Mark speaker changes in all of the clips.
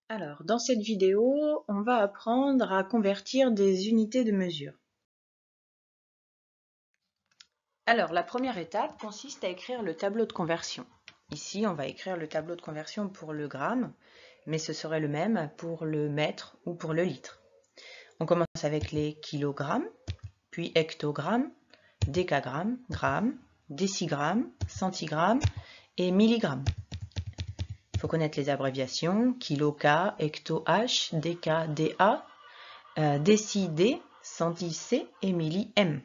Speaker 1: Alors, dans cette vidéo, on va apprendre à convertir des unités de mesure. Alors, la première étape consiste à écrire le tableau de conversion. Ici, on va écrire le tableau de conversion pour le gramme, mais ce serait le même pour le mètre ou pour le litre. On commence avec les kilogrammes, puis hectogrammes, décagrammes, grammes, décigrammes, centigrammes et milligrammes. Il faut connaître les abréviations, kilo K, hecto H, déca DA, déci D, centi C et milli M.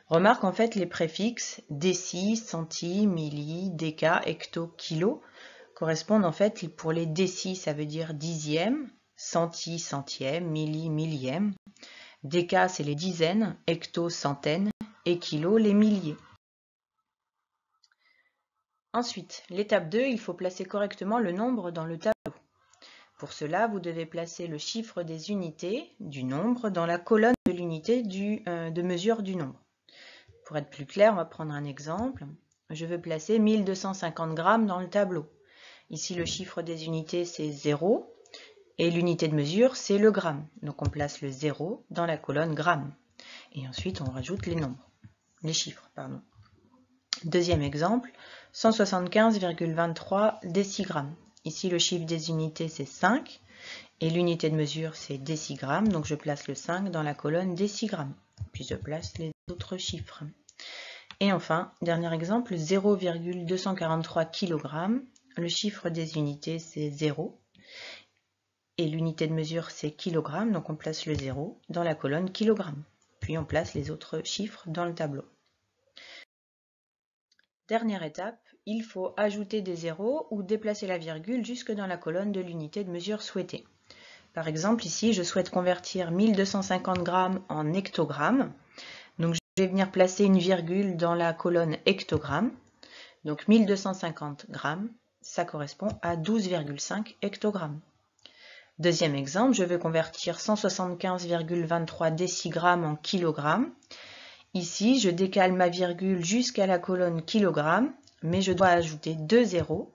Speaker 1: Remarque en fait les préfixes déci, centi, milli, déca, hecto, kilo correspondent en fait pour les décis, ça veut dire dixième, centi, centième, milli, millième. Déca, c'est les dizaines, hecto, centaines et kilo, les milliers. Ensuite, l'étape 2, il faut placer correctement le nombre dans le tableau. Pour cela, vous devez placer le chiffre des unités du nombre dans la colonne de l'unité de mesure du nombre. Pour être plus clair, on va prendre un exemple. Je veux placer 1250 grammes dans le tableau. Ici, le chiffre des unités, c'est 0 et l'unité de mesure, c'est le gramme. Donc, on place le 0 dans la colonne gramme. Et ensuite, on rajoute les chiffres. Deuxième exemple, 175,23 décigrammes. Ici, le chiffre des unités, c'est 5 et l'unité de mesure, c'est décigrammes. Donc, je place le 5 dans la colonne décigrammes. Puis, je place les autres chiffres. Et enfin, dernier exemple, 0,243 kg. Le chiffre des unités, c'est 0. Et l'unité de mesure, c'est kg. Donc, on place le 0 dans la colonne kg. Puis, on place les autres chiffres dans le tableau. Dernière étape, il faut ajouter des zéros ou déplacer la virgule jusque dans la colonne de l'unité de mesure souhaitée. Par exemple, ici, je souhaite convertir 1250 grammes en hectogrammes. Donc, je vais venir placer une virgule dans la colonne hectogrammes. Donc, 1250 grammes, ça correspond à 12,5 hectogrammes. Deuxième exemple, je veux convertir 175,23 décigrammes en kilogrammes. Ici, je décale ma virgule jusqu'à la colonne kilogramme, mais je dois ajouter 2 zéros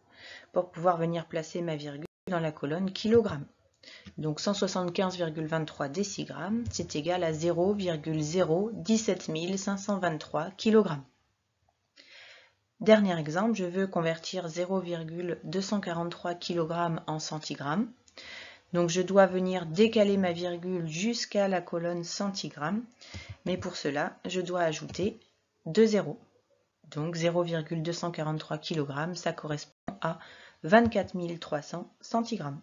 Speaker 1: pour pouvoir venir placer ma virgule dans la colonne kilogramme. Donc 175,23 décigrammes, c'est égal à 0,017 523 kg. Dernier exemple, je veux convertir 0,243 kg en centigrammes. Donc je dois venir décaler ma virgule jusqu'à la colonne centigrammes, mais pour cela, je dois ajouter 2 zéros. Donc 0,243 kg, ça correspond à 24 300 centigrammes.